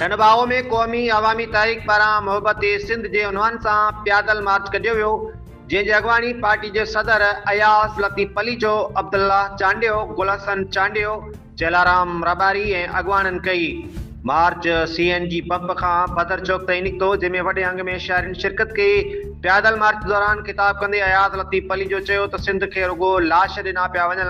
ढंढबाओ में क़ौमी अवामी तहरीक पारां मोहब्बत सिंध जे उन्वान सां पैदल मार्च कढियो वियो, जंहिंजी अॻवानी पार्टी जे सदर अयाज़ लतीफ़ अली जो, अब्दुल्ला चांडियो, गुलहसन चांडियो, जलाराम रबारी ऐं अॻवाननि कई। मार्च CNG पंप खां बदर चौक ताईं निकितो, जंहिंमें वॾे अंग में शहरियुनि शिरकत कई। पैदल मार्च दौरान ख़िताब कंदे अयाज़ लतीफ़ अली जो चयो त सिंध खे रुगो लाश ॾिना पिया वञनि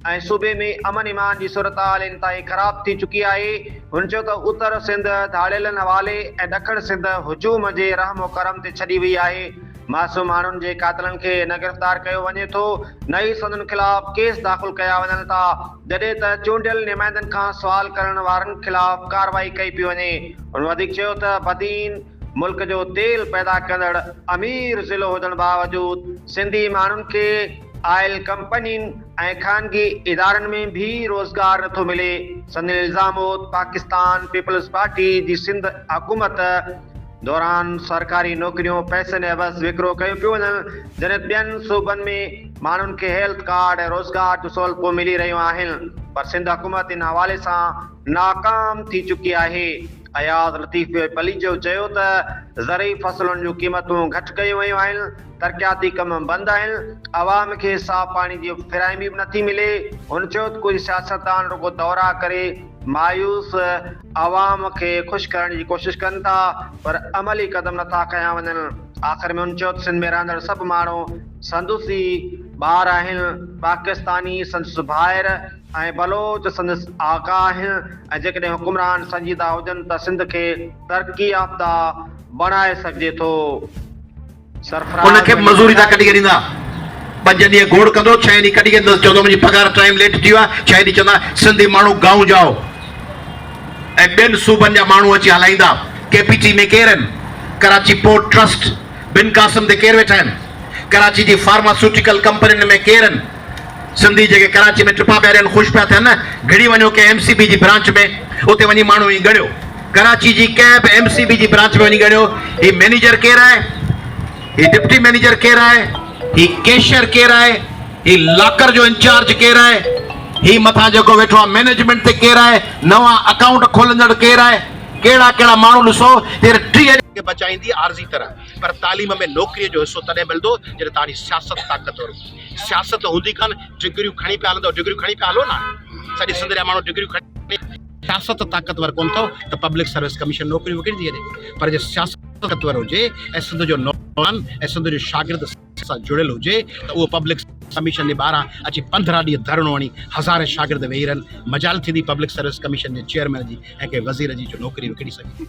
ऐं सूबे में अमन ईमान जी सूरत-हाल इंतहाई ख़राब थी चुकी आहे। हुन चयो त उतर सिंध धाड़ेलनि हवाले ऐं ॾखण सिंध हुजूम जे रहमो करम ते छॾी वई आहे। मासूम माण्हुनि जे कातिलनि खे न गिरफ़्तार कयो वञे थो, न ई संदनि ख़िलाफ़ केस दाख़िल कया वञनि था, जॾहिं त चूंडियल नुमाइंदनि खां सुवाल करण वारनि ख़िलाफ़ कार्रवाई कई पई वञे। हुन वधीक चयो त बदीन मुल्क जो तेल पैदा कंदड़ अमीर ज़िलो हुजण बावजूदि सिंधी माण्हुनि खे आयल कंपनियुनि ऐं ख़ानगी इदारनि में भी रोज़गार नथो मिले। संदनि इल्ज़ाम हो पाकिस्तान पीपल्स पार्टी जी सिंध हुकूमत दौरान सरकारी नौकरियों पैसनि ऐं बस विकिरो कयो पियो वञनि, जॾहिं ॿियनि सूबनि में माण्हुनि खे हेल्थ कार्ड ऐं रोज़गार जूं सहूलियतूं मिली रहियूं आहिनि, पर सिंध हुकूमत इन हवाले सां नाकाम थी चुकी आहे। अयाज़ लतीफ़ अली जो चयो त ज़रई फसलुनि जूं क़ीमतूं घटि कयूं वयूं आहिनि, तरक़ियाती कम बंदि आहिनि, अवाम खे साफ़ पाणी जी फिराइमी बि नथी मिले। हुन चयो त कुझु सियासतदान रुगो दौरा करे मायूस अवाम खे ख़ुशि करण जी कोशिशि कनि था, पर अमली क़दम नथा खयां वञनि। आख़िर में हुन चयो त सिंध में रहंदड़ सभु माण्हू संदुसी ॿार आहिनि, पाकिस्तानी संदसि भाइर ऐं बलोच संदसि आका आहिनि, ऐं जेकॾहिं हुकुमरान संजीदा हुजनि त सिंध खे तरक़ी याफ़्ता बणाए सघिजे थो। उनखे मज़ूरी था कढी ॾींदा, 5 ॾींहं घोड़ कंदो, 6 ॾींहं कढी कंदो, चवंदो मुंहिंजी पघार टाइम लेट थी वियो आहे, 6 ॾींहं चवंदा सिंधी माण्हू गांव जाओ, ऐं ॿियनि सूबनि जा माण्हू अची हलाईंदा। KPT में केरु आहिनि? कराची पोर्ट ट्रस्ट बिन कासिम ते केरु वेठा आहिनि? कराची जी फार्मास्यूटिकल कंपनियुनि में केरु आहिनि? सिंधी जेके कराची में टिपा पिया रहिनि, ख़ुशि पिया थियनि न, घड़ी वञो कंहिं MCB जी ब्रांच में, उते वञी माण्हू ई ॻणियो, कराची जी कंहिं बि MCB जी ब्रांच में वञी ॻणियो, ही मैनेजर केरु आहे, ही डिप्टी मैनेजर केरु आहे, ही कैशियर केरु आहे, ही लॉकर जो इंचार्ज केरु आहे, ही मथां जेको वेठो आहे मैनेजमेंट ते केरु आहे, नवां अकाउंट खोलंदड़ केरु आहे, कहिड़ा कहिड़ा माण्हू ॾिसो, 30 खे बचाईंदी आर्ज़ी तरह। पर तालीम में नौकरीअ जो हिसो तॾहिं मिलंदो जॾहिं तव्हांजी सियासत ताक़तवर हुजे। सियासत हूंदी कान, डिग्रियूं खणी पिया हलंदो, डिग्रियूं खणी पिया हलो न, सॼे सिंध जा माण्हू डिग्रियूं खणी, सियासत ताक़तवर कोन अथव त पब्लिक सर्विस कमीशन नौकरियूं विकिणी थी वञे। पर जे सियासत ताक़तवर हुजे ऐं सिंध जो नौजवान ऐं सिंध जो शागिर्द सां जुड़ियल हुजे त उहो पब्लिक कमीशन जे ॿाहिरां अची 15 ॾींहं धरणो हणी हज़ारे शागिर्द वेही रहनि, मजाल थींदी पब्लिक सर्विस कमीशन जे चेयरमैन जी ऐं कंहिं वज़ीर जी जो नौकरी विकिणी सघे।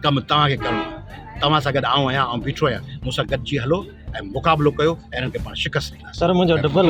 कमु तव्हांखे करिणो आहे, तव्हां सां गॾु आऊं आहियां, ऐं बीठो आहियां, मूंसां गॾिजी हलो ऐं मुक़ाबिलो कयो ऐं हिननि खे पाण शिकस्त ॾींदासीं। सर मुंहिंजो डबल